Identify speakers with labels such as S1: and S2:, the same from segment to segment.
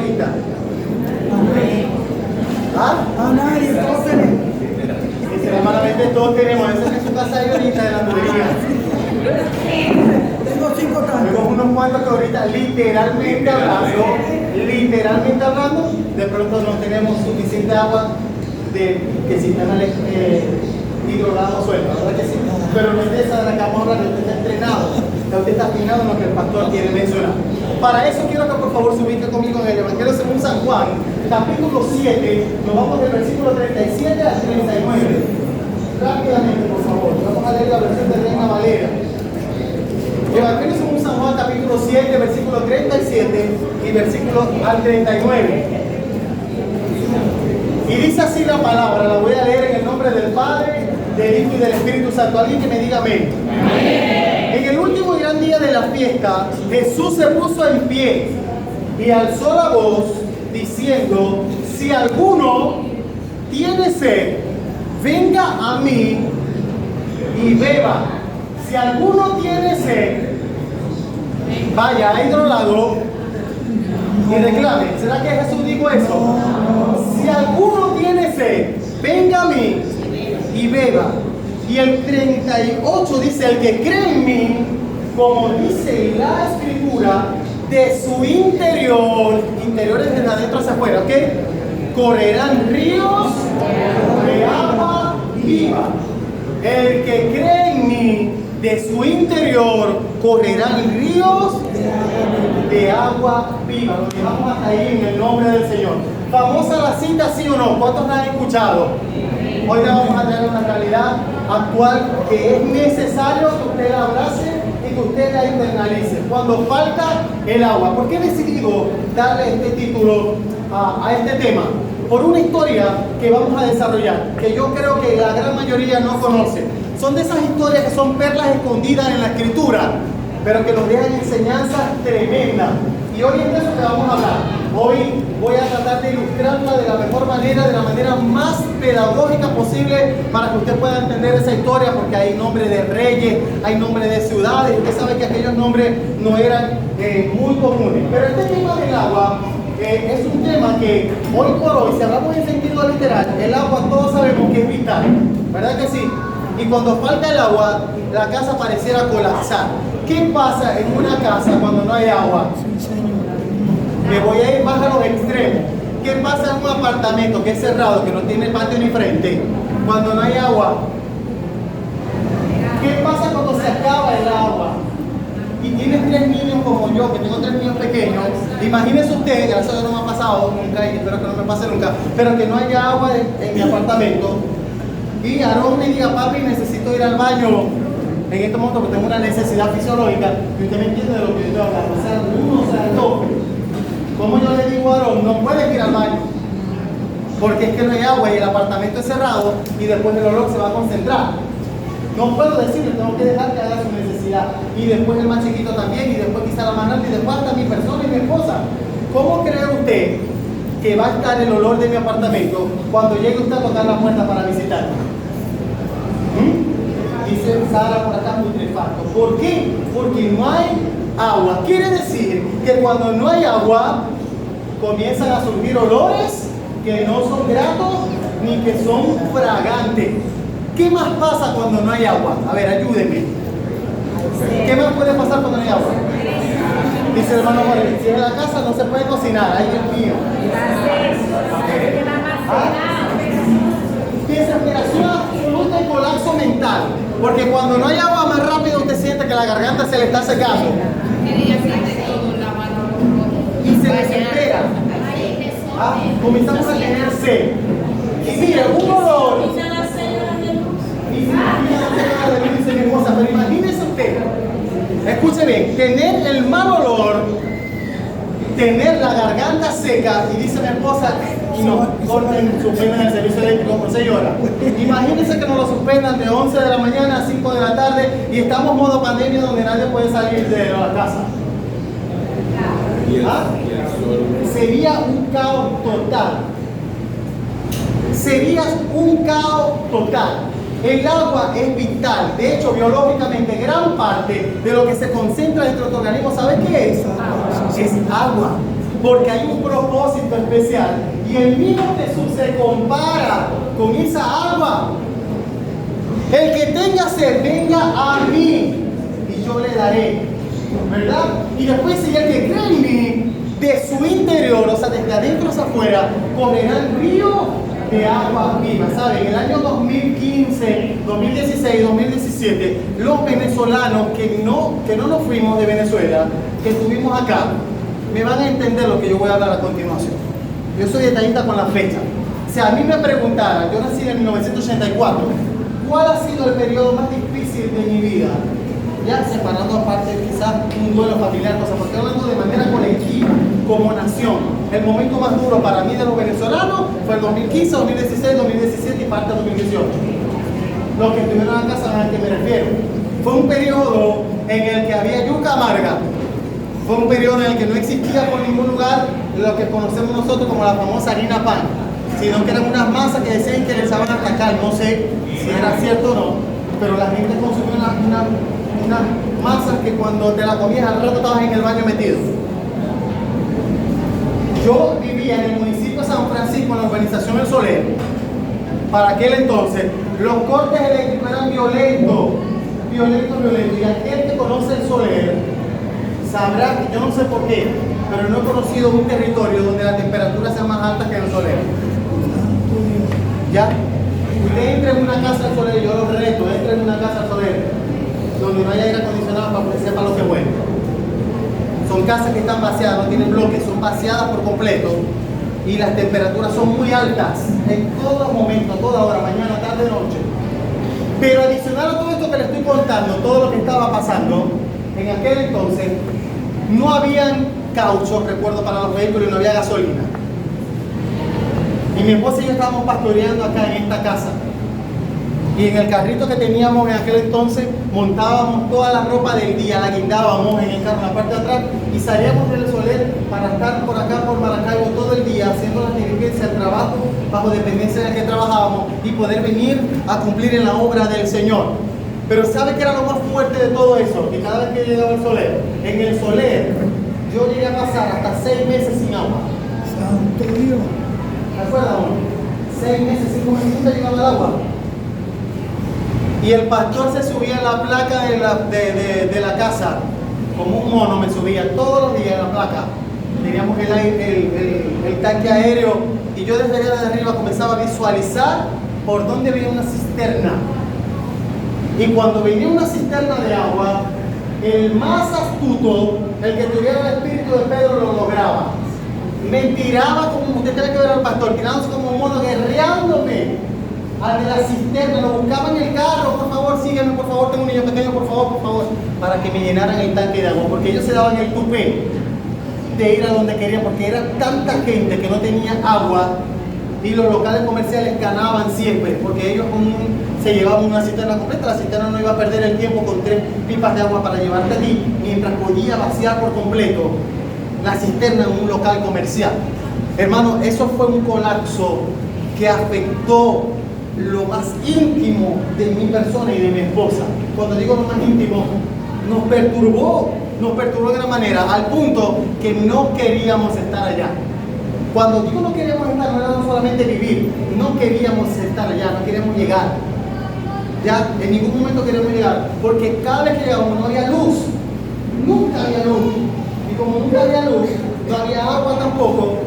S1: ahorita?
S2: A nadie, todos tenemos.
S1: Extremadamente todos tenemos. Eso es en su casa hay ahorita de la tubería.
S2: Tengo 5 tanques.
S1: Tengo unos cuantos que ahorita literalmente hablando, de pronto no tenemos suficiente agua que si están hidrolado suelto, ¿verdad que sí? Pero no es de esa de la que vamos a hablar, usted está entrenado, usted está afinado en lo que el pastor quiere mencionar. Para eso quiero que por favor se ubique conmigo en el Evangelio según San Juan, capítulo 7, nos vamos del versículo 37 al 39. Rápidamente, por favor, vamos a leer la versión de Reina Valera. Evangelio según San Juan, capítulo 7, versículo 37 y versículo al 39. Y dice así la palabra, la voy a leer en el nombre del Padre, del Hijo y del Espíritu Santo. Alguien que me diga amén. Amén. En el último gran día de la fiesta, Jesús se puso en pie y alzó la voz diciendo: si alguno tiene sed, venga a mí y beba. Si alguno tiene sed, vaya a hidrolado y reclame. ¿Será que Jesús dijo eso? Si alguno tiene sed, venga a mí y beba. Y el 38 dice: el que cree en mí, como dice la Escritura, de su interior es de adentro hacia afuera, ¿ok? Correrán ríos de agua viva. El que cree en mí, de su interior correrán ríos de agua viva. Lo dejamos hasta ahí en el nombre del Señor. Famosa la cita, ¿sí o no? ¿Cuántos la han escuchado? Hoy le vamos a traer una realidad actual que es necesario que usted la abrace y que usted la internalice. Cuando falta el agua. ¿Por qué he decidido darle este título a este tema? Por una historia que vamos a desarrollar, que yo creo que la gran mayoría no conoce. Son de esas historias que son perlas escondidas en la Escritura, pero que nos dejan enseñanzas tremendas. Y hoy es de eso que vamos a hablar. Hoy voy a tratar de ilustrarla de la mejor manera, de la manera más pedagógica posible, para que usted pueda entender esa historia, porque hay nombres de reyes, hay nombres de ciudades. Usted sabe que aquellos nombres no eran muy comunes. Pero este tema del agua es un tema que hoy por hoy, si hablamos en sentido literal, el agua todos sabemos que es vital, ¿verdad que sí? Y cuando falta el agua, la casa pareciera colapsar. ¿Qué pasa en una casa cuando no hay agua? Me voy a ir más a los extremos. ¿Qué pasa en un apartamento que es cerrado, que no tiene patio ni frente, cuando no hay agua? ¿Qué pasa cuando se acaba el agua? Y tienes 3 niños como yo, que tengo 3 niños pequeños. Imagínese usted, gracias a Dios no me ha pasado nunca y espero que no me pase nunca, pero que no haya agua en mi apartamento. Y Aarón me diga: papi, necesito ir al baño en este momento porque tengo una necesidad fisiológica. Y usted me entiende de lo que yo estoy hablando. O sea, uno, o sea, dos. ¿Cómo yo le digo a Aarón: no puedes ir al baño? Porque es que no hay agua y el apartamento es cerrado y después el olor se va a concentrar. No puedo decirle, tengo que dejar que haga su necesidad. Y después el más chiquito también, y después quizá la más grande, y después hasta mi persona y mi esposa. ¿Cómo cree usted que va a estar el olor de mi apartamento cuando llegue usted a tocar la puerta para visitarme? Dice Sara por acá, putrefacto. ¿Por qué? Porque no hay agua. Quiere decir que cuando no hay agua, comienzan a surgir olores que no son gratos ni que son fragantes. ¿Qué más pasa cuando no hay agua? A ver, ayúdenme. ¿Qué más puede pasar cuando no hay agua? Dice el hermano Jorge: si en la casa no se puede cocinar. ¡Ay, Dios mío! Desesperación absoluta y colapso mental. Porque cuando no hay agua, más rápido usted siente que la garganta se le está secando. Y se desespera. Comenzamos a tener sed. Y mire, un olor. Dice mi esposa, pero imagínese usted, escuche bien, tener el mal olor, tener la garganta seca, y dice mi esposa: no, corten, suspendan el servicio eléctrico por 6 horas. Imagínense que nos lo suspendan de 11 de la mañana a 5 de la tarde y estamos en modo pandemia donde nadie puede salir de la casa. Sería un caos total. Sería un caos total. El agua es vital. De hecho, biológicamente, gran parte de lo que se concentra dentro de tu organismo, ¿sabe qué es? Es agua. porque hay un propósito especial. Y el mismo Jesús se compara con esa agua. El que tenga sed, venga a mí y yo le daré, ¿verdad? Y después si el que cree en mí, de su interior, o sea, desde adentro hacia afuera, correrá el río de agua viva. ¿Saben? En el año 2015, 2016, 2017, los venezolanos que no nos fuimos de Venezuela, que estuvimos acá, me van a entender lo que yo voy a hablar a continuación. Yo soy detallista con la fecha. Si a mí me preguntaran, yo nací en 1984, ¿cuál ha sido el periodo más difícil de mi vida? Ya separando aparte quizás un duelo familiar, cosas, porque hablando de manera colectiva, como nación. El momento más duro para mí de los venezolanos fue el 2015, 2016, 2017 y parte del 2018. Los que estuvieron acá saben a qué me refiero. Fue un periodo en el que había yuca amarga. Fue un periodo en el que no existía por ningún lugar lo que conocemos nosotros como la famosa harina pan, sino que eran unas masas que decían que les iban a atacar. No sé si era cierto o no, pero la gente consumía unas masas que cuando te la comías al rato estabas en el baño metido. Yo vivía en el municipio de San Francisco, en la urbanización El Soler. Para aquel entonces, los cortes eléctricos eran violentos. Y aquel que conoce El Soler sabrá que yo no sé por qué, pero no he conocido un territorio donde la temperatura sea más alta que en El Soler. ¿Ya? Usted entra en una casa al Soler, yo lo reto, entra en una casa al Soler, donde no haya aire acondicionado para que sepa lo que huele. Son casas que están vaciadas, no tienen bloques, son vaciadas por completo y las temperaturas son muy altas en todo momento, a toda hora, mañana, tarde, noche. Pero adicional a todo esto que le estoy contando, todo lo que estaba pasando, en aquel entonces no habían cauchos, recuerdo, para los vehículos y no había gasolina. Y mi esposa y yo estábamos pastoreando acá en esta casa. Y en el carrito que teníamos en aquel entonces montábamos toda la ropa del día, la guindábamos en el carro, en la parte de atrás, y salíamos del Soler para estar por acá, por Maracaibo, todo el día haciendo las diligencias, el trabajo bajo dependencia en el que trabajábamos y poder venir a cumplir en la obra del Señor. Pero ¿sabe qué era lo más fuerte de todo eso? Que cada vez que llegaba el Soler, en el Soler, yo llegué a pasar hasta 6 meses sin agua.
S2: Santo Dios.
S1: ¿Se acuerdan? 6 meses, 5 meses, nunca llegaba el agua. Y el pastor se subía en la placa de la casa, como un mono me subía todos los días en la placa. Teníamos el tanque aéreo y yo desde allá de arriba comenzaba a visualizar por dónde venía una cisterna. Y cuando venía una cisterna de agua, el más astuto, el que tuviera el espíritu de Pedro, lo lograba. Me tiraba como, usted tiene que ver al pastor, tirándose como un mono, guerreándome al de la cisterna, lo buscaba en el carro, por favor, sígueme, por favor, tengo un niño pequeño, por favor, para que me llenaran el tanque de agua, porque ellos se daban el tupé de ir a donde querían, porque era tanta gente que no tenía agua y los locales comerciales ganaban siempre, porque ellos se llevaban una cisterna completa, la cisterna no iba a perder el tiempo con 3 pipas de agua para llevarte a ti, mientras podía vaciar por completo la cisterna en un local comercial. Hermano, eso fue un colapso que afectó lo más íntimo de mi persona y de mi esposa. Cuando digo lo más íntimo, nos perturbó de una manera, al punto que no queríamos estar allá. Cuando digo no queríamos estar, no era solamente vivir, no queríamos estar allá, no queríamos llegar. Ya en ningún momento queríamos llegar, porque cada vez que llegábamos no había luz, nunca había luz. Y como nunca había luz, no había agua tampoco.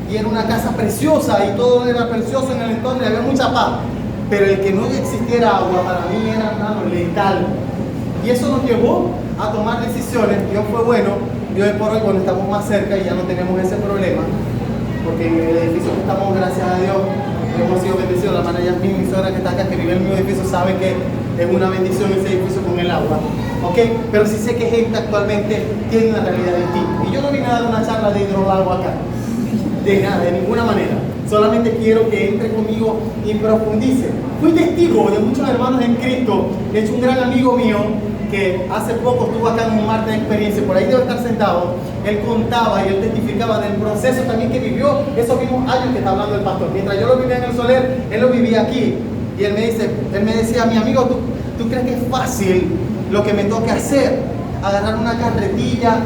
S1: Y era una casa preciosa y todo era precioso en el entorno y había mucha paz. Pero el que no existiera agua para mí era nada letal. Y eso nos llevó a tomar decisiones. Dios fue bueno. Y hoy por hoy, cuando estamos más cerca y ya no tenemos ese problema, porque en el edificio que estamos, gracias a Dios, hemos sido bendecidos. La hermana Yasmin, mi suegra que está acá, que vive en mi edificio, sabe que es una bendición ese edificio con el agua. ¿Ok? Pero sí sé que gente actualmente tiene una realidad distinta. Y yo no vine a dar una charla de hidroagua acá. De nada, de ninguna manera. Solamente quiero que entre conmigo y profundice. Fui testigo de muchos hermanos en Cristo. De hecho, un gran amigo mío que hace poco estuvo acá en un martes de experiencia, por ahí debe estar sentado, él contaba y él testificaba del proceso también que vivió esos mismos años que está hablando el pastor. Mientras yo lo vivía en el Soler, él lo vivía aquí. Y él me decía, mi amigo, ¿tú crees que es fácil lo que me toca hacer? agarrar una carretilla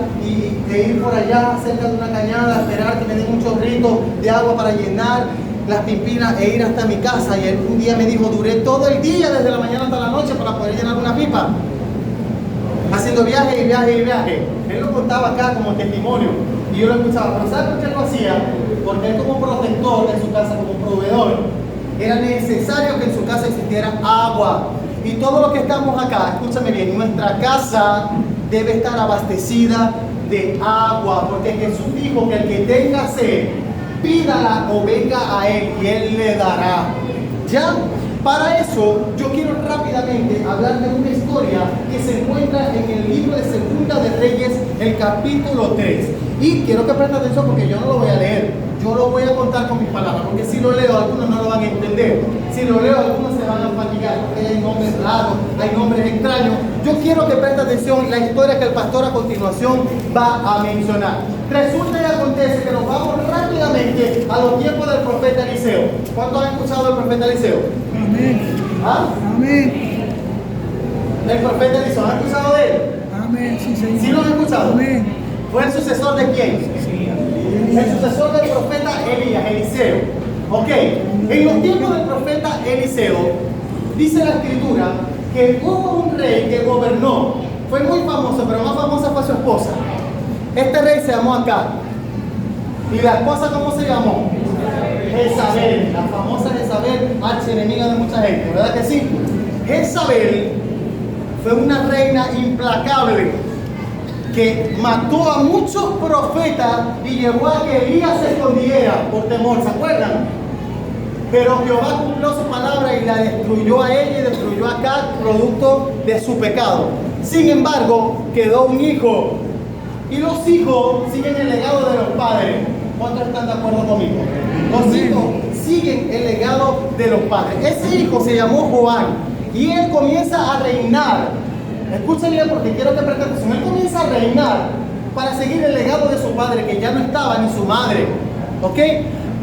S1: e ir por allá cerca de una cañada, esperar que me den un chorrito de agua para llenar las pimpinas e ir hasta mi casa. Y él un día me dijo, duré todo el día desde la mañana hasta la noche para poder llenar una pipa, haciendo viaje y viaje y viaje. Él lo contaba acá como testimonio y yo lo escuchaba. Pero ¿sabe por qué lo hacía? Porque él, como protector de su casa, como proveedor, era necesario que en su casa existiera agua. Y todo lo que estamos acá, escúchame bien, nuestra casa debe estar abastecida de agua, porque Jesús dijo que el que tenga sed, pídala o venga a Él y Él le dará. ¿Ya? Para eso, yo quiero rápidamente hablar de una historia que se encuentra en el libro de Segunda de Reyes, el capítulo 3. Y quiero que presten atención porque yo no lo voy a leer, yo lo voy a contar con mis palabras, porque si lo leo algunos no lo van a entender, si lo leo algunos se van a fatigar, porque hay nombres raros, hay nombres extraños. Yo quiero que presten atención la historia que el pastor a continuación va a mencionar. Resulta y acontece que nos vamos rápidamente a los tiempos del profeta Eliseo. ¿Cuántos han escuchado del profeta Eliseo?
S2: Amén.
S1: ¿Ah?
S2: Amén.
S1: El profeta Eliseo, ¿han escuchado de él?
S2: Amén, sí, Señor.
S1: ¿Sí lo han escuchado?
S2: Amén.
S1: ¿Fue el sucesor de quién? El sucesor del profeta Elías, Eliseo. Ok, en los tiempos del profeta Eliseo, dice la escritura que hubo un rey que gobernó, fue muy famoso, pero más famosa fue su esposa. Este rey se llamó Acab. ¿Y la esposa cómo se llamó? Jezabel, la famosa Jezabel, archienemiga de mucha gente, ¿verdad que sí? Jezabel fue una reina implacable que mató a muchos profetas y llevó a que Elías se escondiera por temor, ¿se acuerdan? Pero Jehová cumplió su palabra y la destruyó a ella y destruyó a Acab, producto de su pecado. Sin embargo, quedó un hijo. Y los hijos siguen el legado de los padres. ¿Cuántos están de acuerdo conmigo? Los hijos siguen el legado de los padres. Ese hijo se llamó Joán y él comienza a reinar. Escuchen bien porque quiero que presten atención. Él comienza a reinar para seguir el legado de su padre, que ya no estaba, ni su madre. ¿Ok?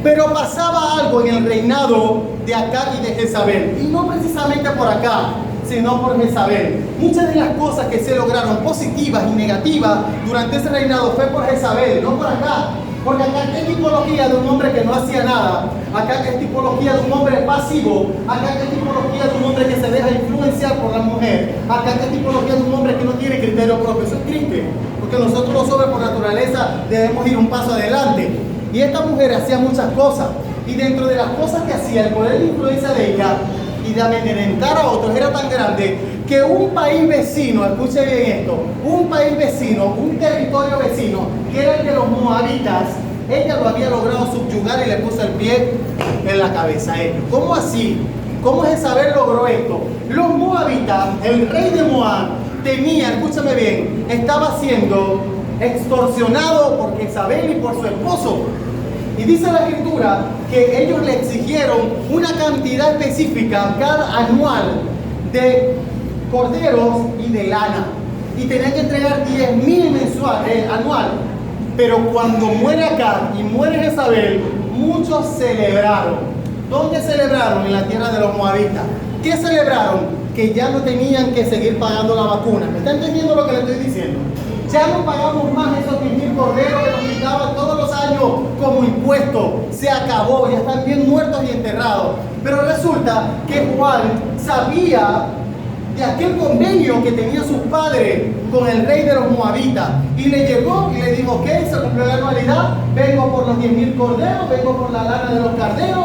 S1: Pero pasaba algo en el reinado de Acab y de Jezabel. Y no precisamente por acá, sino por Jezabel. Muchas de las cosas que se lograron positivas y negativas durante ese reinado fue por Jezabel, no por acá. Porque acá es tipología de un hombre que no hacía nada. Acá es tipología de un hombre pasivo. Acá es tipología de un hombre que se deja influenciar por la mujer. Acá es tipología de un hombre que no tiene criterio propio. Eso es triste, porque nosotros los hombres por naturaleza debemos ir un paso adelante. Y esta mujer hacía muchas cosas. Y dentro de las cosas que hacía, el poder de influencia de ella y de amedrentar a otros era tan grande que un país vecino, escuche bien esto, un país vecino, un territorio vecino, que era el de los moabitas, ella lo había logrado subyugar y le puso el pie en la cabeza a ellos. ¿Cómo así? ¿Cómo Jezabel logró esto? Los moabitas, el rey de Moab, tenía, escúchame bien, estaba siendo extorsionado por Jezabel y por su esposo. Y dice la escritura que ellos le exigieron una cantidad específica cada anual de corderos y de lana. Y tenían que entregar 10,000 mensuales, anual. Pero cuando muere Acab y muere Jezabel, muchos celebraron. ¿Dónde celebraron? En la tierra de los moabitas. ¿Qué celebraron? Que ya no tenían que seguir pagando la vacuna. ¿Me está entendiendo lo que le estoy diciendo? Ya no pagamos más esos 10,000 corderos que nos quitaban todos los años como impuesto. Se acabó, ya están bien muertos y enterrados. Pero resulta que Juan sabía de aquel convenio que tenían sus padres con el rey de los moabitas. Y le llegó y le dijo, ¿qué? Se cumplió la anualidad, vengo por los 10,000 corderos, vengo por la lana de los carneros.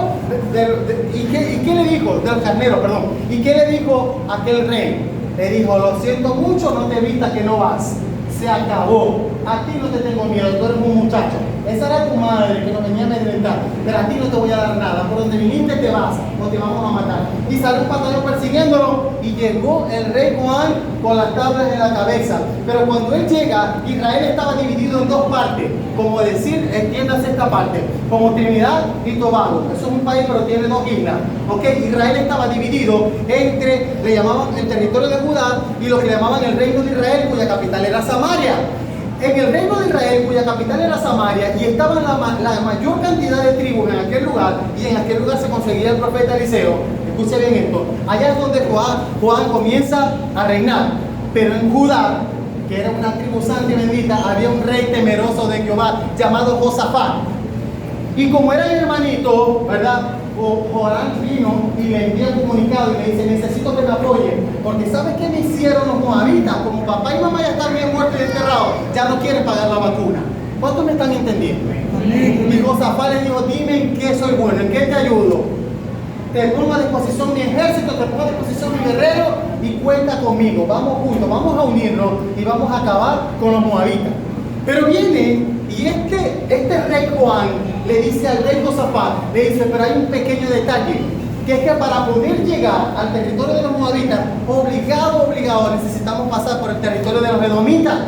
S1: ¿Y qué le dijo? De los carneros, perdón. ¿Y qué le dijo aquel rey? Le dijo, lo siento mucho, no te vistas que no vas. Se acabó. A ti no te tengo miedo, tú eres un muchacho. Esa era tu madre que nos venía a amedrentar. Pero a ti no te voy a dar nada. Por donde viniste te vas o te vamos a matar. Y salió un batallón persiguiéndolo y llegó el rey Juan con las tablas en la cabeza. Pero cuando él llega, Israel estaba dividido en dos partes. Como decir, entiéndase esta parte, como Trinidad y Tobago. Eso es un país pero tiene dos islas. ¿Ok? Israel estaba dividido entre, le llamaban el territorio de Judá y lo que le llamaban el reino de Israel, cuya capital era Samaria. En el reino de Israel, cuya capital era Samaria, y estaban la mayor cantidad de tribus en aquel lugar, y en aquel lugar se conseguía el profeta Eliseo. Escuche bien esto, allá es donde Juan comienza a reinar, pero en Judá que era una tribu santa y bendita, había un rey temeroso de Jehová llamado Josafat. Y como era mi hermanito, ¿verdad? Joram vino y le envía un comunicado y le dice: necesito que me apoyen, porque ¿sabes qué me hicieron los moabitas? Como papá y mamá ya están bien muertos y enterrados, ya no quieren pagar la vacuna. ¿Cuántos me están entendiendo? Y Josafat le dijo: dime en qué soy bueno, en qué te ayudo. Te pongo a disposición mi ejército, te pongo a disposición mi guerrero y cuenta conmigo. Vamos juntos, vamos a unirnos y vamos a acabar con los moabitas. Pero viene y este rey Joán le dice al rey Josafat, le dice: pero hay un pequeño detalle, que es que para poder llegar al territorio de los moabitas, obligado, necesitamos pasar por el territorio de los edomitas.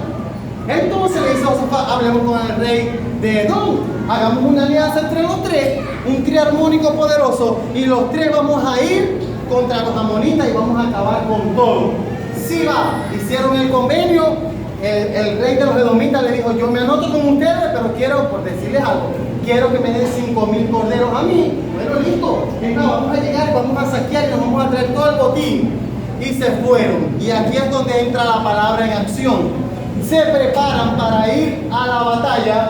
S1: Entonces le dice a Josafat: hablemos con el rey de Edom, hagamos una alianza entre los tres, un triarmónico poderoso, y los tres vamos a ir contra los amonitas y vamos a acabar con todo. Sí va, hicieron el convenio. El rey de los edomitas le dijo: yo me anoto con ustedes, pero quiero, por decirles algo, quiero que me den 5,000 corderos a mí. Bueno, listo, venga, vamos a llegar, vamos a saquear y nos vamos a traer todo el botín. Y se fueron. Y aquí es donde entra la palabra en acción. Se preparan para ir a la batalla,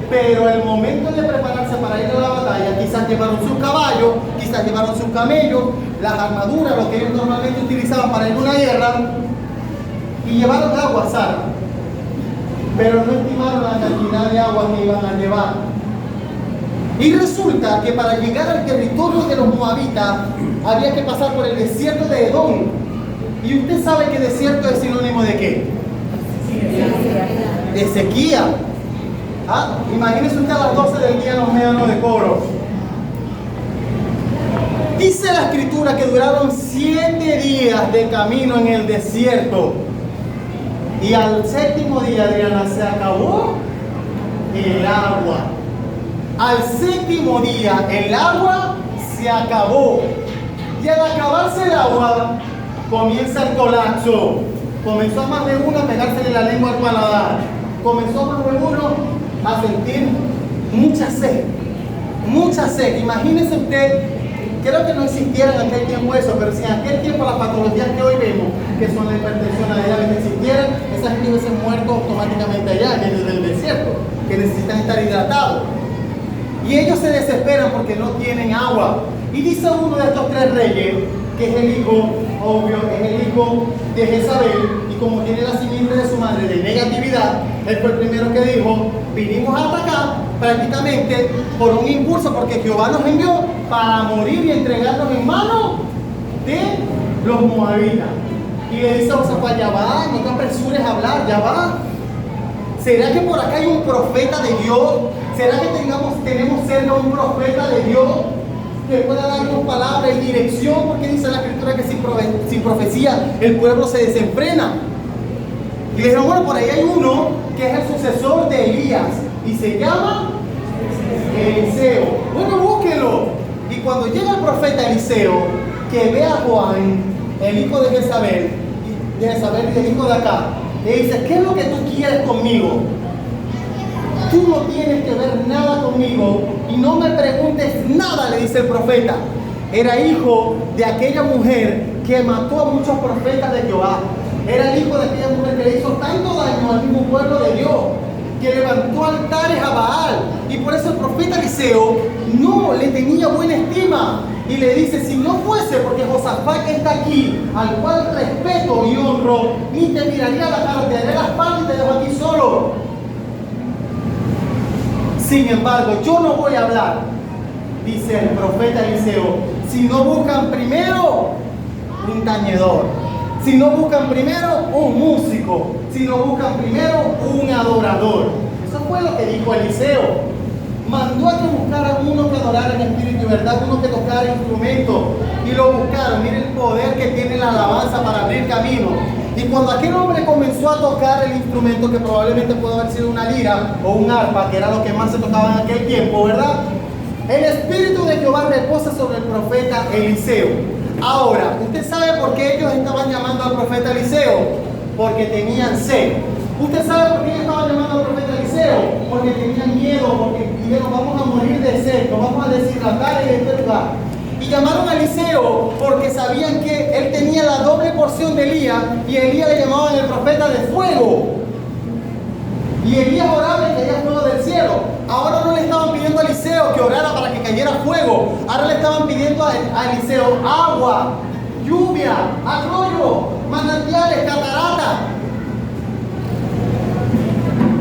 S1: pero el momento de prepararse para ir a la batalla, quizás llevaron sus caballos, quizás llevaron sus camellos, las armaduras, lo que ellos normalmente utilizaban para ir a una guerra, y llevaron agua, Sara, pero no estimaron la cantidad de agua que iban a llevar. Y resulta que para llegar al territorio de los moabitas había que pasar por el desierto de Edom. Y usted sabe que desierto es sinónimo de ¿qué? De sequía. ¿Ah? Imagínese usted a las 12 del día en los médanos de cobro. Dice la escritura que duraron 7 días de camino en el desierto. Y al 7º día, Adriana, se acabó el agua. Al 7º día el agua se acabó. Y al acabarse el agua, comienza el colapso. Comenzó más de uno a pegársele la lengua al paladar. Comenzó más de uno a sentir mucha sed. Mucha sed. Imagínese usted, creo que no existiera en aquel tiempo eso, pero si en aquel tiempo las patologías que hoy vemos, que son la hipertensión, la diabetes, existieran, esa gente hubiese muerto automáticamente allá, desde el desierto, que necesitan estar hidratados. Y ellos se desesperan porque no tienen agua. Y dice uno de estos 3 reyes, que es el hijo, obvio, es el hijo de Jezabel, y como tiene la simiente de su madre de negatividad, él fue el primero que dijo: vinimos a atacar prácticamente por un impulso, porque Jehová nos envió para morir y entregarnos en manos de los moabitas. Y le dice a Josafat: ya va, no te apresures a hablar, ya va. ¿Será que por acá hay un profeta de Dios? ¿Será que tenemos cerca un profeta de Dios que pueda darnos palabra y dirección? Porque dice la escritura que sin profecía el pueblo se desenfrena. Y le dijeron: bueno, por ahí hay uno que es el sucesor de Elías y se llama Eliseo. Bueno, búsquelo. Y cuando llega el profeta Eliseo, que ve a Juan, el hijo de Jezabel y del hijo de acá, le dice: ¿qué es lo que tú quieres conmigo? Tú no tienes que ver nada conmigo y no me preguntes nada, le dice el profeta. Era hijo de aquella mujer que mató a muchos profetas de Jehová. Era el hijo de aquella mujer que le hizo tanto daño al mismo pueblo de Dios, que levantó altares a Baal. Y por eso el profeta Eliseo no le tenía buena estima. Y le dice: si no fuese porque Josafat está aquí, al cual respeto y honro, ni te miraría la cara, te daré la espalda y te dejo aquí solo. Sin embargo, yo no voy a hablar, dice el profeta Eliseo, si no buscan primero un tañedor, si no buscan primero un músico, si no buscan primero un adorador. Eso fue lo que dijo Eliseo. Mandó a que buscaran uno que adorara en espíritu y verdad, uno que tocara instrumentos, y lo buscaron. Miren el poder que tiene la alabanza para abrir camino. Y cuando aquel hombre comenzó a tocar el instrumento, que probablemente pudo haber sido una lira o un arpa, que era lo que más se tocaba en aquel tiempo, ¿verdad? El Espíritu de Jehová reposa sobre el profeta Eliseo. Ahora, ¿usted sabe por qué ellos estaban llamando al profeta Eliseo? Porque tenían sed. ¿Usted sabe por qué ellos estaban llamando al profeta Eliseo? Porque tenían miedo, porque dijeron: vamos a morir de sed, nos vamos a deshidratar en este lugar. Y llamaron a Eliseo porque sabían que él tenía la doble porción de Elías, y Elías le llamaban el profeta de fuego. Y Elías oraba y caía fuego del cielo. Ahora no le estaban pidiendo a Eliseo que orara para que cayera fuego. Ahora le estaban pidiendo a Eliseo agua, lluvia, arroyo, manantiales, cataratas.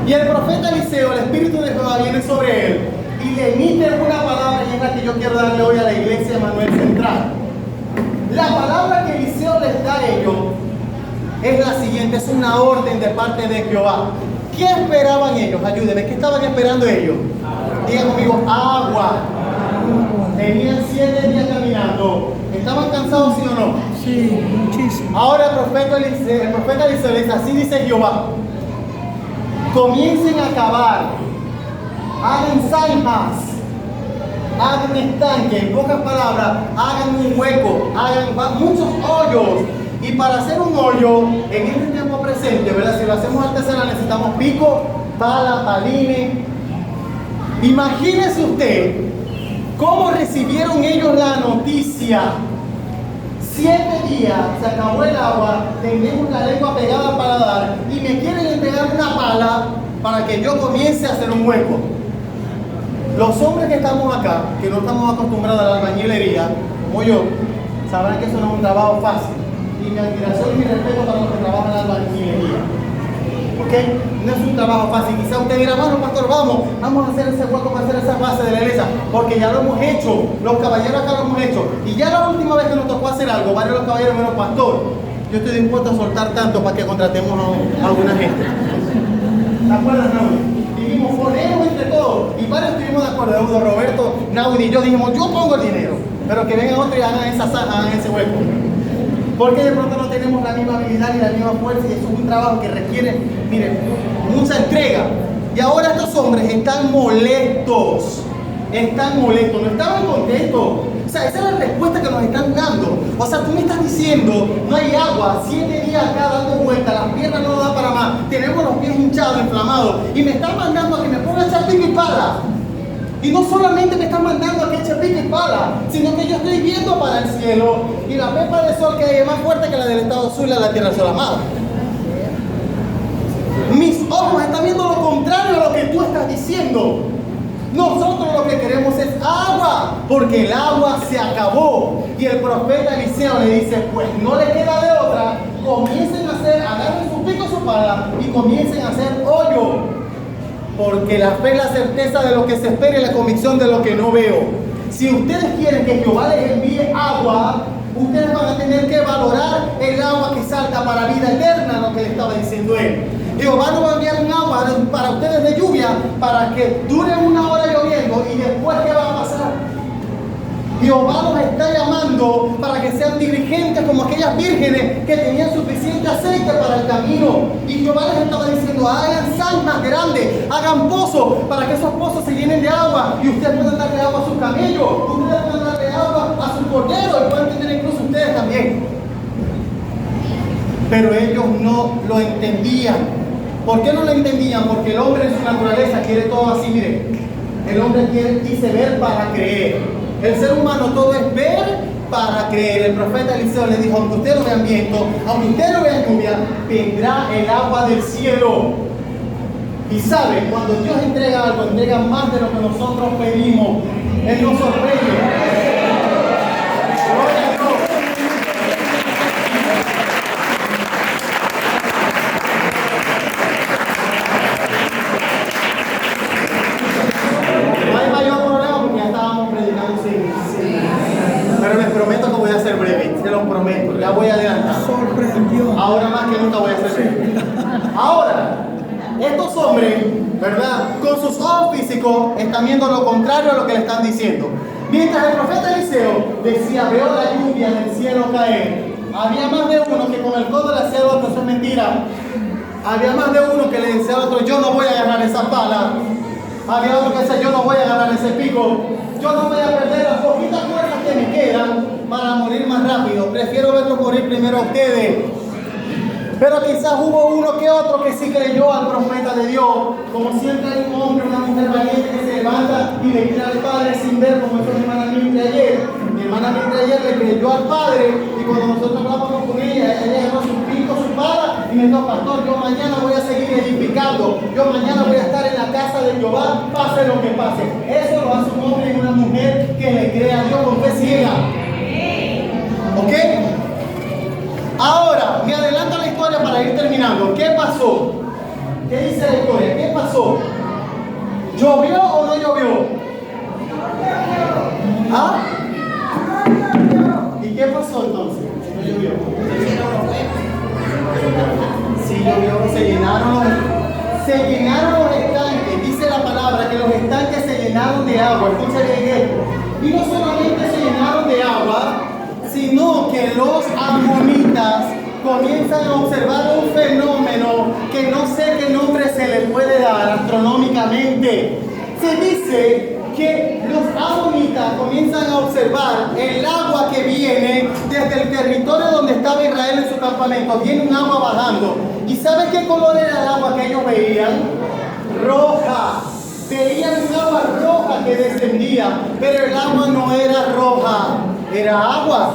S1: Y el profeta Eliseo, el Espíritu de Jehová viene sobre él y le emite una palabra, y es la que yo quiero darle hoy a la iglesia de Manuel Central. La palabra que Eliseo les da a ellos es la siguiente, es una orden de parte de Jehová. ¿Qué esperaban ellos? Ayúdenme, ¿qué estaban esperando ellos? Digan conmigo, agua. Tenían 7 días caminando. ¿Estaban cansados, sí o no?
S2: Sí, muchísimo.
S1: Ahora el profeta Eliseo les dice, así dice Jehová: comiencen a cavar, hagan zanjas, hagan estanques, en pocas palabras, hagan un hueco, hagan muchos hoyos. Y para hacer un hoyo en este tiempo presente, ¿verdad? Si lo hacemos artesanal, necesitamos pico, pala, palines. Imagínese usted cómo recibieron ellos la noticia. 7 días se acabó el agua, tenemos la lengua pegada al paladar y me quieren entregar una pala para que yo comience a hacer un hueco. Los hombres que estamos acá, que no estamos acostumbrados a la albañilería, como yo, sabrán que eso no es un trabajo fácil. Y mi admiración y mi respeto para los que trabajan en la albañilería. ¿Ok? No es un trabajo fácil. Quizá usted dirá, bueno, pastor, vamos a hacer ese hueco para hacer esa base de la iglesia, porque ya lo hemos hecho. Los caballeros acá lo hemos hecho. Y ya la última vez que nos tocó hacer algo, varios de los caballeros me dijeron, pastor, yo estoy dispuesto a soltar tanto para que contratemos a alguna gente. ¿Te acuerdas, Naudi? Dijimos, ponemos entre todos. Y varios estuvimos de acuerdo. Roberto, Naudi y yo dijimos, yo pongo el dinero, pero que vengan otros y hagan ese hueco. Porque de pronto no tenemos la misma habilidad ni la misma fuerza, y eso es un trabajo que requiere, miren, mucha entrega. Y ahora estos hombres están molestos, no estaban contentos. O sea, esa es la respuesta que nos están dando. O sea, tú me estás diciendo, no hay agua, 7 días acá dando vueltas, las piernas no nos dan para más, tenemos los pies hinchados, inflamados, y me están mandando a que me ponga a echar pico y pala. Y no solamente me están mandando a que eche pico y pala, sino que yo estoy viendo para el cielo y la pepa de sol que hay es más fuerte que la del estado sur y la tierra solamada. Mis ojos están viendo lo contrario a lo que tú estás diciendo. Nosotros lo que queremos es agua, porque el agua se acabó. Y el profeta Eliseo le dice, pues no le queda de otra, comiencen a hacer, agarren su pico y su pala y comiencen a hacer hoyo. Porque la fe es la certeza de lo que se espera y la convicción de lo que no veo. Si ustedes quieren que Jehová les envíe agua, ustedes van a tener que valorar el agua que salta para vida eterna, lo que le estaba diciendo él. Jehová no va a enviar un agua para ustedes de lluvia para que dure 1 hora lloviendo y después ¿qué va a pasar? Jehová los está llamando para que sean diligentes como aquellas vírgenes que tenían suficiente aceite para el camino. Y Jehová les estaba diciendo, hagan zanjas grandes, hagan pozos para que esos pozos se llenen de agua y ustedes puedan darle agua a sus camellos, ustedes puedan darle agua a sus corderos y pueden tener incluso ustedes también. Pero ellos no lo entendían. ¿Por qué no lo entendían? Porque el hombre en su naturaleza quiere todo así, miren. El hombre dice ver para creer. El ser humano todo es ver para creer. El profeta Eliseo le dijo, aunque ustedes no vean viento, aunque ustedes no vean lluvia, vendrá el agua del cielo. Y sabe, cuando Dios entrega algo, entrega más de lo que nosotros pedimos. Él nos sorprende. Gloria a Dios. No hay mayor problema porque ya estábamos predicando sin. Pero les prometo que voy a ser breve, se los prometo, ya voy a adelantar.
S2: Sorprendió.
S1: Ahora más que nunca voy a ser breve. Ahora, estos hombres, ¿verdad? Con sus ojos físicos están viendo lo contrario a lo que le están diciendo. Mientras el profeta Eliseo decía, veo la lluvia del cielo caer, había más de uno que con el codo le decía al otro, eso es mentira. Había más de uno que le decía al otro, yo no voy a agarrar esa pala. Había otro que decía, yo no voy a agarrar ese pico. Yo no voy a perder las poquitas fuerzas que me quedan para morir más rápido. Prefiero verlos morir primero a ustedes. Pero quizás hubo uno que otro que sí creyó al profeta de Dios. Como siempre hay un hombre, una mujer valiente que se levanta y le grita al Padre sin ver, como hizo mi hermana Mildred ayer. Mi hermana hermana Mildred ayer le creyó al padre y cuando nosotros hablábamos con ella agarró su pico, su pala y me dijo, pastor, yo mañana voy a seguir edificando, yo mañana voy a estar en la casa de Jehová, pase lo que pase. Eso lo hace un hombre y una mujer que le cree a Dios con fe ciega. ¿Ok? Ahora, me adelanto la historia para ir terminando. ¿Qué pasó? ¿Qué dice la historia? ¿Qué pasó? ¿Llovió o no llovió? ¿Ah? ¿Y qué pasó entonces? Si no llovió. Sí llovió, se llenaron los estanques. Dice la palabra que los estanques se llenaron de agua. Escucha bien esto. Y no solamente se llenaron de agua, sino que los amonitas comienzan a observar un fenómeno que no sé qué nombre se le puede dar astronómicamente. Se dice que los amonitas comienzan a observar el agua que viene desde el territorio donde estaba Israel en su campamento. Viene un agua bajando. ¿Y sabe qué color era el agua que ellos veían? Roja. Veían un agua roja que descendía, pero el agua no era roja, era agua.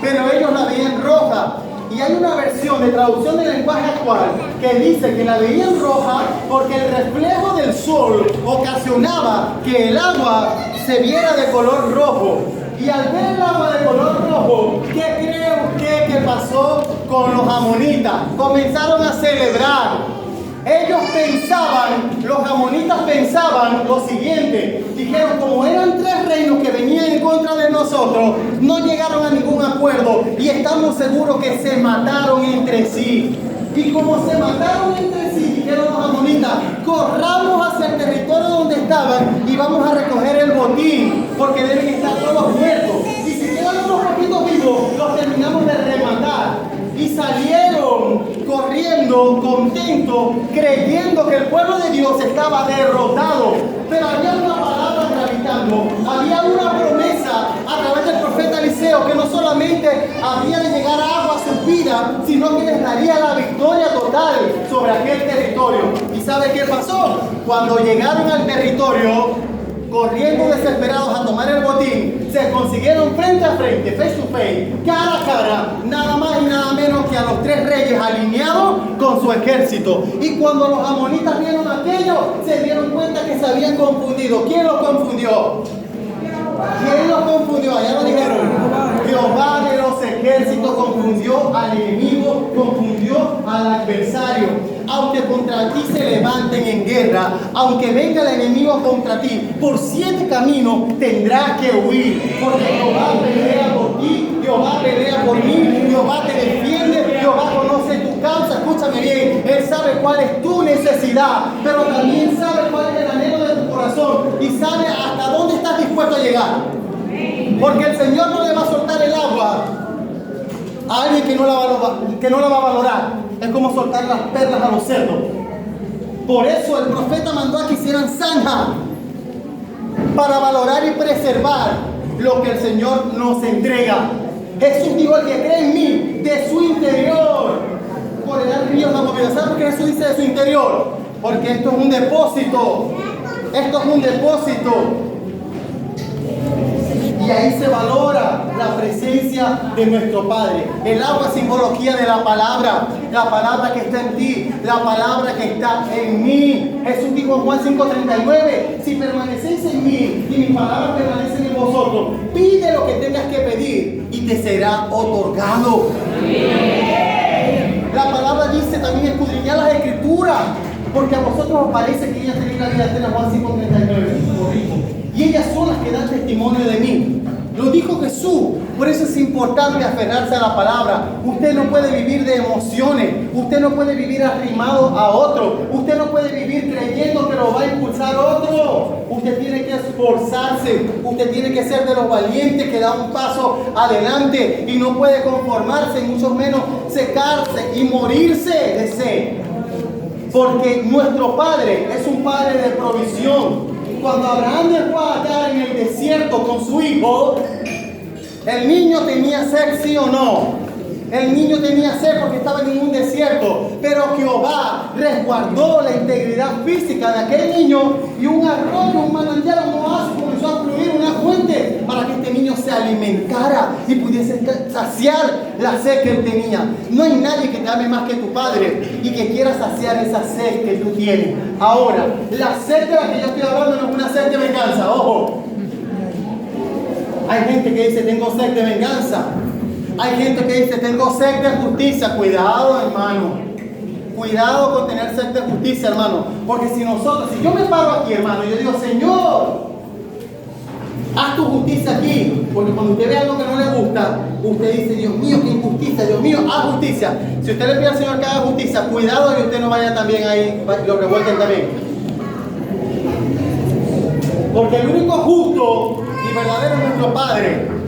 S1: Pero ellos la veían roja. Y hay una versión de traducción del lenguaje actual que dice que la veían roja porque el reflejo del sol ocasionaba que el agua se viera de color rojo. Y al ver el agua de color rojo, ¿qué cree usted que pasó con los amonitas? Comenzaron a celebrar. Ellos pensaban, los amonitas pensaban lo siguiente. Dijeron, como eran tres reinos que venían en contra de nosotros, no llegaron a ningún acuerdo y estamos seguros que se mataron entre sí. Y como se mataron entre sí, dijeron los amonitas, corramos hacia el territorio donde estaban y vamos a recoger el botín, porque deben estar todos muertos. Y si quedan unos poquitos vivos, los terminamos de rematar. Y salieron corriendo, contentos, creyendo que el pueblo de Dios estaba derrotado. Pero había una palabra gravitando, había una promesa a través del profeta Eliseo que no solamente había de llegar agua a sus vidas, sino que les daría la victoria total sobre aquel territorio. ¿Y sabe qué pasó? Cuando llegaron al territorio, corriendo desesperados a tomar el botín, se consiguieron frente a frente, face to face, cara a cara, nada más y nada menos que a los tres reyes alineados con su ejército. Y cuando los amonitas vieron aquello, se dieron cuenta que se habían confundido. ¿Quién los confundió? ¿Quién los confundió? Allá lo dijeron. Jehová de los ejércitos confundió al enemigo, confundió al adversario. Aunque contra ti se levanten en guerra, aunque venga el enemigo contra ti, por 7 caminos tendrás que huir. Porque Jehová pelea por ti, Jehová pelea por mí, Jehová te defiende, Jehová conoce tu causa. Escúchame bien, Él sabe cuál es tu necesidad, pero también sabe cuál es el anhelo de tu corazón y sabe hasta dónde estás dispuesto a llegar. Porque el Señor no le va a soltar el agua a alguien que no la va a valorar. Es como soltar las perlas a los cerdos. Por eso el profeta mandó a que hicieran zanja para valorar y preservar lo que el Señor nos entrega. Jesús dijo, el que cree en mí, de su interior correrán ríos de agua viva. ¿Sabe por qué Jesús dice de su interior? Porque esto es un depósito. Esto es un depósito. Y ahí se valora la presencia de nuestro Padre. El agua es simbología de la palabra que está en ti, la palabra que está en mí. Jesús dijo en Juan 5:39, si permanecéis en mí y mis palabras permanecen en vosotros, pide lo que tengas que pedir y te será otorgado. La palabra dice también escudriñar las escrituras, porque a vosotros os parece que ellas tenéis la vida eterna. Juan 5:39. Y ellas son las que dan testimonio de mí. Lo dijo Jesús. Por eso es importante aferrarse a la palabra. Usted no puede vivir de emociones. Usted no puede vivir arrimado a otro. Usted no puede vivir creyendo que lo va a impulsar otro. Usted tiene que esforzarse. Usted tiene que ser de los valientes que da un paso adelante y no puede conformarse, mucho menos secarse y morirse de sed. Porque nuestro Padre es un Padre de provisión. Cuando Abraham dejó a Agar en el desierto con su hijo, el niño tenía sed, ¿sí o no? El niño tenía sed porque estaba en un desierto, pero Jehová resguardó la integridad física de aquel niño y un arroyo, un manantial, un oasis comenzó a fluir, una fuente para que este niño se alimentara. alimentara y pudiese saciar la sed que él tenía. No hay nadie que te ame más que tu Padre y que quiera saciar esa sed que tú tienes. Ahora, la sed de la que yo estoy hablando no es una sed de venganza, ojo. Hay gente que dice, tengo sed de venganza. Hay gente que dice, tengo sed de justicia. Cuidado, hermano. Cuidado con tener sed de justicia, hermano. Porque si yo me paro aquí, hermano, y yo digo, Señor, haz tu justicia aquí. Porque cuando usted ve algo que no le gusta, usted dice, Dios mío, qué injusticia, Dios mío, haz justicia. Si usted le pide al Señor que haga justicia, cuidado que usted no vaya también ahí, lo revuelten también. Porque el único justo y verdadero es nuestro Padre.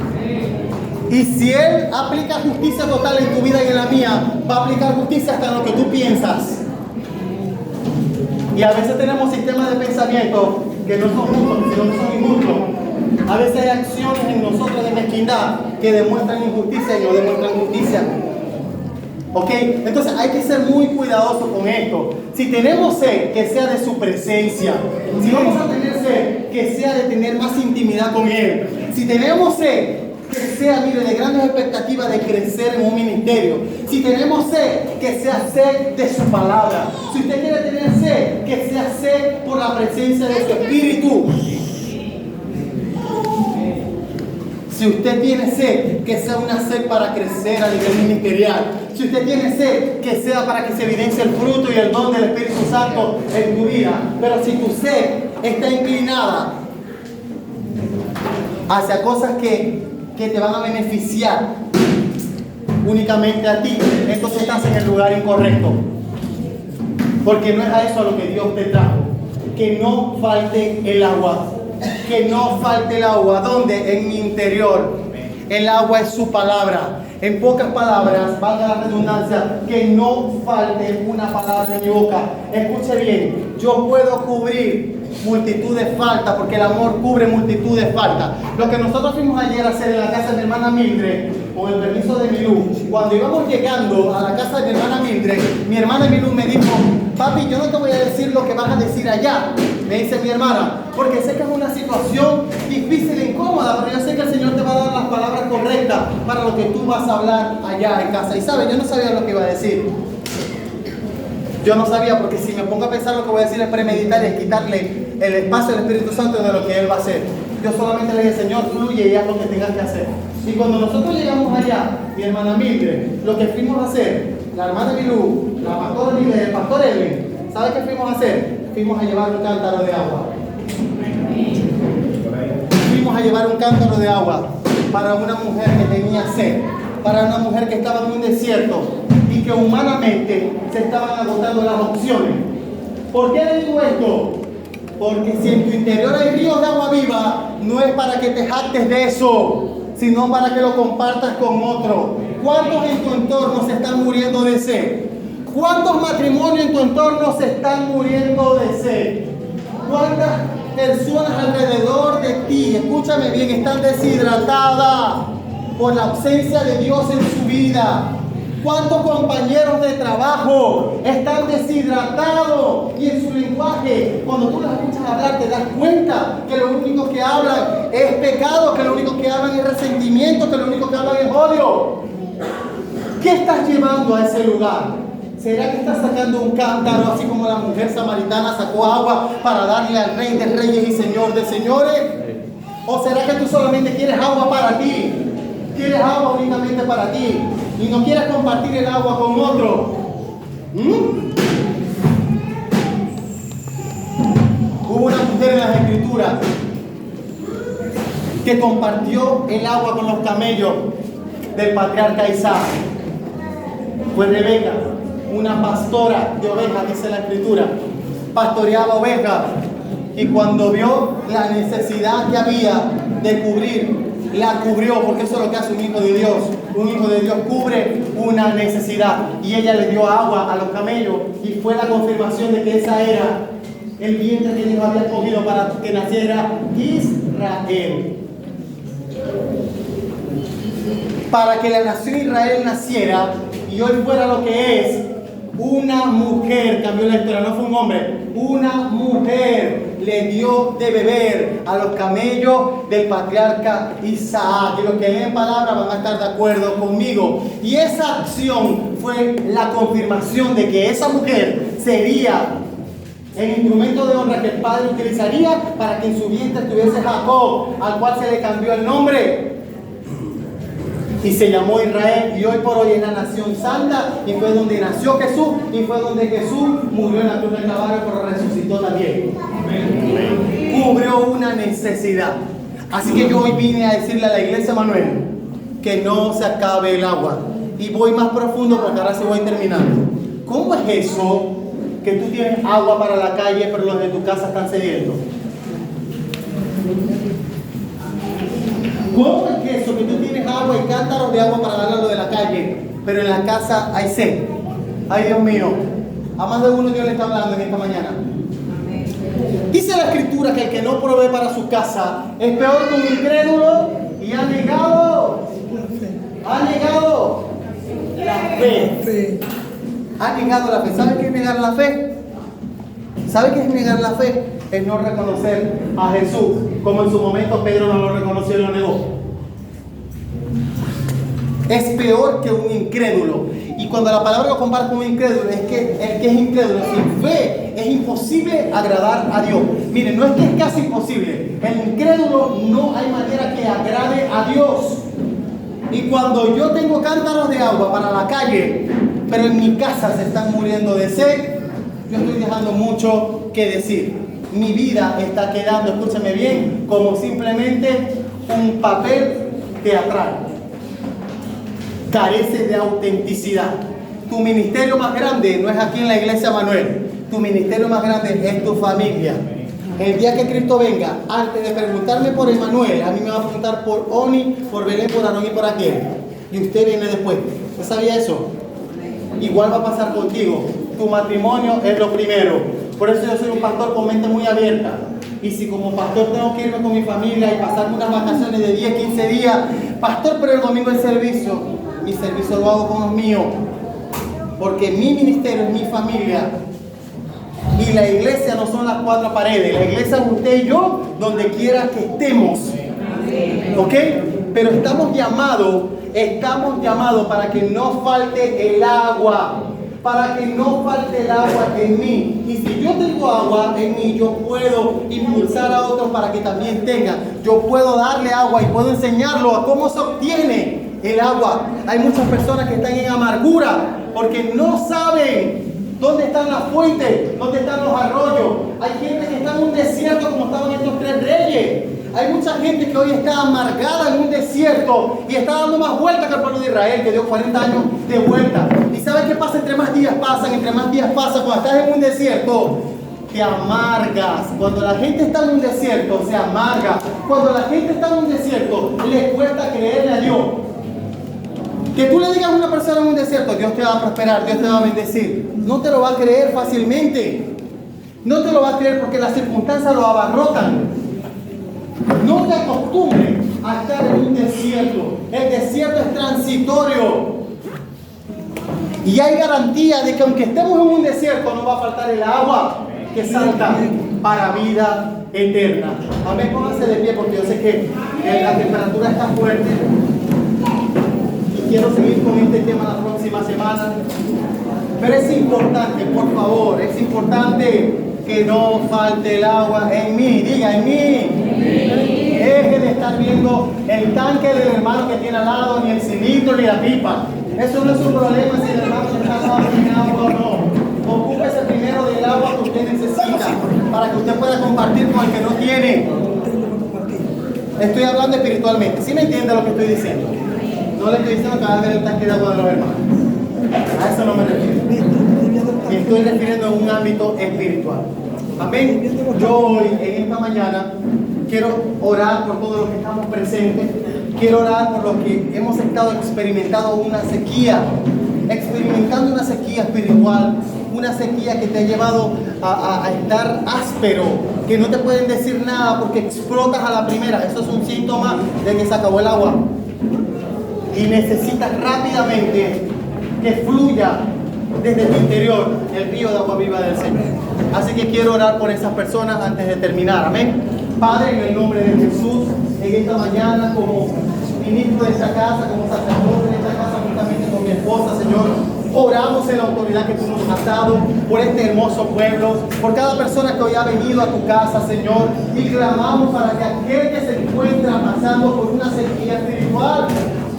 S1: Y si Él aplica justicia total en tu vida y en la mía, va a aplicar justicia hasta en lo que tú piensas. Y a veces tenemos sistemas de pensamiento que no son justos, sino que son injustos. A veces hay acciones en nosotros de mezquindad que demuestran injusticia y no demuestran justicia. ¿Ok? Entonces hay que ser muy cuidadosos con esto. Si tenemos sed, que sea de su presencia. Si vamos a tener sed, que sea de tener más intimidad con Él. Si tenemos sed, que sea, mire, de grandes expectativas de crecer en un ministerio. Si tenemos sed, que sea sed de su palabra. Si usted quiere tener sed, que sea sed por la presencia de su Espíritu. Si usted tiene sed, que sea una sed para crecer a nivel ministerial. Si usted tiene sed, que sea para que se evidencie el fruto y el don del Espíritu Santo en tu vida. Pero si tu sed está inclinada hacia cosas que te van a beneficiar únicamente a ti, entonces estás en el lugar incorrecto. Porque no es a eso a lo que Dios te trajo. Que no falte el agua. Que no falte el agua. ¿Dónde? En mi interior. El agua es su palabra. En pocas palabras, valga la redundancia, que no falte una palabra de mi boca. Escuche bien, yo puedo cubrir multitud de faltas, porque el amor cubre multitud de faltas. Lo que nosotros fuimos ayer a hacer en la casa de mi hermana Mildred, con el permiso de Milú, cuando íbamos llegando a la casa de mi hermana Mildred, mi hermana Milú me dijo, papi, yo no te voy a decir lo que vas a decir allá, me dice mi hermana, porque sé que es una situación difícil e incómoda, pero yo sé que el Señor te va a dar las palabras correctas para lo que tú vas a hablar allá en casa. Y sabes, yo no sabía lo que iba a decir. Yo no sabía, porque si me pongo a pensar lo que voy a decir es premeditar y es quitarle el espacio al Espíritu Santo de lo que Él va a hacer. Yo solamente le dije, Señor, fluye y haz lo que tengas que hacer. Y cuando nosotros llegamos allá, mi hermana Mildred, lo que fuimos a hacer, la hermana Milú, la pastora Mildred, el pastor Edwin, ¿sabe qué fuimos a hacer? Fuimos a llevar un cántaro de agua. Fuimos a llevar un cántaro de agua para una mujer que tenía sed, para una mujer que estaba en un desierto y que humanamente se estaban agotando las opciones. ¿Por qué le digo esto? Porque si en tu interior hay ríos de agua viva, no es para que te jactes de eso, sino para que lo compartas con otro. ¿Cuántos en tu entorno se están muriendo de sed? ¿Cuántos matrimonios en tu entorno se están muriendo de sed? ¿Cuántas personas alrededor de ti, escúchame bien, están deshidratadas por la ausencia de Dios en su vida? ¿Cuántos compañeros de trabajo están deshidratados y en su lenguaje, cuando tú las escuchas hablar, te das cuenta que lo único que hablan es pecado, que lo único que hablan es resentimiento, que lo único que hablan es odio? ¿Qué estás llevando a ese lugar? ¿Será que estás sacando un cántaro así como la mujer samaritana sacó agua para darle al Rey de Reyes y Señor de Señores? ¿O será que tú solamente quieres agua para ti? ¿Quieres agua únicamente para ti? Y no quieres compartir el agua con otro. Hubo una mujer en las Escrituras que compartió el agua con los camellos del patriarca Isaac. Fue Rebeca, una pastora de ovejas, dice la Escritura. Pastoreaba ovejas y cuando vio la necesidad que había de cubrir, la cubrió, porque eso es lo que hace un hijo de Dios. Un hijo de Dios cubre una necesidad. Y ella le dio agua a los camellos y fue la confirmación de que esa era el vientre que Dios había escogido para que naciera Israel. Para que la nación Israel naciera y hoy fuera lo que es, Una mujer cambió la historia, no fue un hombre. Una mujer le dio de beber a los camellos del patriarca Isaac. Y los que leen palabra van a estar de acuerdo conmigo. Y esa acción fue la confirmación de que esa mujer sería el instrumento de honra que el padre utilizaría para que en su vientre estuviese Jacob, al cual se le cambió el nombre y se llamó Israel, y hoy por hoy es la nación santa, y fue donde nació Jesús, y fue donde Jesús murió en la cruz del Calvario, pero resucitó también. Cubrió una necesidad. Así que yo hoy vine a decirle a la iglesia Manuel que no se acabe el agua. Y voy más profundo porque ahora sí voy terminando. ¿Cómo es eso que tú tienes agua para la calle, pero los de tu casa están sedientos? ¿Cómo es eso que tú tienes agua y cántaros de agua para darle a lo de la calle, pero en la casa hay sed? Ay, Dios mío, a más de uno Dios le está hablando en esta mañana. Dice la Escritura que el que no provee para su casa es peor que un incrédulo y ha negado la fe. Ha negado la fe. ¿Sabe qué es negar la fe? ¿Sabe qué es negar la fe? Es no reconocer a Jesús, como en su momento Pedro no lo reconoció y lo negó. Es peor que un incrédulo. Y cuando la palabra lo compara con un incrédulo, es que el que es incrédulo sin fe es imposible agradar a Dios. Miren, no es que es casi imposible. El incrédulo no hay manera que agrade a Dios. Y cuando yo tengo cántaros de agua para la calle, pero en mi casa se están muriendo de sed, yo estoy dejando mucho que decir. Mi vida está quedando, escúchame bien, como simplemente un papel teatral. Carece de autenticidad. Tu ministerio más grande no es aquí en la iglesia Manuel. Tu ministerio más grande es tu familia. El día que Cristo venga, antes de preguntarme por Emanuel, a mí me va a preguntar por Oni, por Belén, por Aarón y por Aquel. Y usted viene después. ¿Usted sabía eso? Igual va a pasar contigo. Tu matrimonio es lo primero. Por eso yo soy un pastor con mente muy abierta. Y si como pastor tengo que irme con mi familia y pasarme unas vacaciones de 10, 15 días, pastor, pero el domingo es servicio. Mi servicio lo hago con los míos. Porque mi ministerio es mi familia. Y la iglesia no son las cuatro paredes. La iglesia es usted y yo, donde quiera que estemos. ¿Ok? Pero estamos llamados para que no falte el agua. Para que no falte el agua en mí. Y si yo tengo agua en mí, yo puedo impulsar a otros para que también tengan. Yo puedo darle agua y puedo enseñarlo a cómo se obtiene el agua. Hay muchas personas que están en amargura porque no saben dónde están las fuentes, dónde están los arroyos. Hay gente que está en un desierto como estaban estos tres reyes. Hay mucha gente que hoy está amargada en un desierto y está dando más vueltas que el pueblo de Israel, que dio 40 años de vuelta. ¿Y sabes qué pasa? Entre más días pasan, cuando estás en un desierto, te amargas. Cuando la gente está en un desierto, se amarga. Cuando la gente está en un desierto, le cuesta creerle a Dios. Que tú le digas a una persona en un desierto, Dios te va a prosperar, Dios te va a bendecir, no te lo va a creer fácilmente. No te lo va a creer porque las circunstancias lo abarrotan. No te acostumbres a estar en un desierto. El desierto es transitorio. Y hay garantía de que aunque estemos en un desierto, no va a faltar el agua que salta para vida eterna. Amén, pónganse de pie porque yo sé que la temperatura está fuerte. Y quiero seguir con este tema la próxima semana. Pero es importante, por favor, es importante que no falte el agua en mí. Diga, en mí. Deje de estar viendo el tanque del hermano que tiene al lado, ni el cilindro, ni la pipa. Eso no es un problema si el hermano está sin agua o no. Ocúpese primero del agua que usted necesita para que usted pueda compartir con el que no tiene. Estoy hablando espiritualmente. ¿Sí me entiende lo que estoy diciendo? No le estoy diciendo que va a ver el tanque de agua de los hermanos. A eso no me refiero. Me estoy refiriendo a un ámbito espiritual. Amén. Yo hoy, en esta mañana, quiero orar por todos los que estamos presentes. Quiero orar por los que hemos estado experimentando una sequía espiritual, una sequía que te ha llevado a estar áspero, que no te pueden decir nada porque explotas a la primera. Eso es un síntoma de que se acabó el agua. Y necesitas rápidamente que fluya desde tu interior el río de agua viva del Señor. Así que quiero orar por esas personas antes de terminar. Amén. Padre, en el nombre de Jesús, en esta mañana, como ministro de esta casa, como sacerdote de esta casa, juntamente con mi esposa, Señor, oramos en la autoridad que tú nos has dado por este hermoso pueblo, por cada persona que hoy ha venido a tu casa, Señor, y clamamos para que aquel que se encuentra pasando por una sequía espiritual,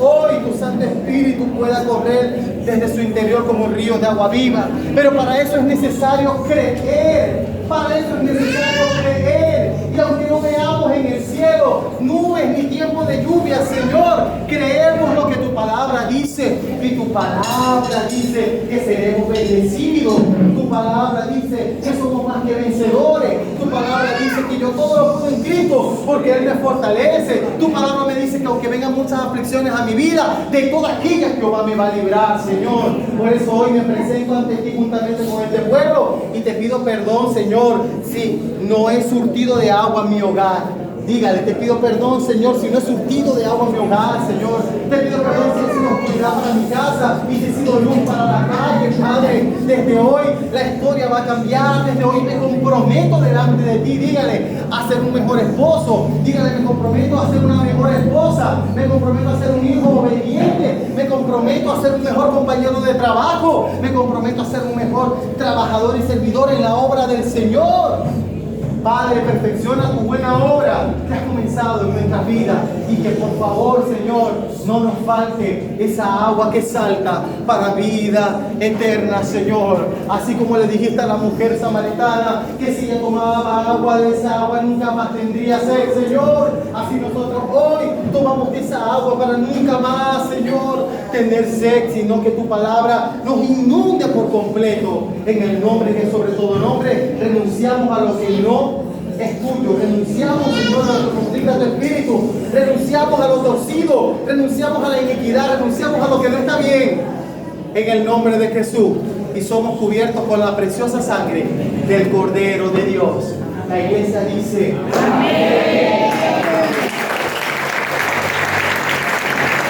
S1: hoy tu Santo Espíritu pueda correr desde su interior como un río de agua viva. Pero para eso es necesario creer. Para eso es necesario creer. Y aunque no veamos en el cielo nubes ni tiempo de lluvia, Señor, creemos lo que tu palabra dice. Y tu palabra dice que seremos bendecidos. Tu palabra dice que somos más que vencedores. Tu palabra dice que yo todo lo puedo en Cristo porque Él me fortalece. Tu palabra me dice que aunque vengan muchas aflicciones a mi vida, de todas aquellas Jehová me va a librar, Señor. Por eso hoy me presento ante ti juntamente con este pueblo y te pido perdón, Señor, si no he surtido de agua mi hogar. Dígale, te pido perdón, Señor, si no he surtido de agua mi hogar, Señor. Te pido perdón si he sido oscuridad para mi casa y si he sido luz para la calle, Padre. Desde hoy la historia va a cambiar. Desde hoy me comprometo delante de ti. Dígale, a ser un mejor esposo. Dígale, me comprometo a ser una mejor esposa. Me comprometo a ser un hijo obediente. Me comprometo a ser un mejor compañero de trabajo. Me comprometo a ser un mejor trabajador y servidor en la obra del Señor. Padre, perfecciona tu buena obra que has comenzado en nuestra vida y que por favor, Señor, no nos falte esa agua que salta para vida eterna, Señor. Así como le dijiste a la mujer samaritana que si ella tomaba agua de esa agua nunca más tendría sed, Señor. Así nosotros hoy tomamos de esa agua para nunca más, Señor, tener sed, sino que tu palabra nos inunde por completo. En el nombre que es sobre todo nombre, renunciamos a lo que no es tuyo. Renunciamos, Señor, a lo que conflicta tu espíritu. Renunciamos a lo torcido. Renunciamos a la iniquidad. Renunciamos a lo que no está bien. En el nombre de Jesús. Y somos cubiertos con la preciosa sangre del Cordero de Dios. La iglesia dice: amén.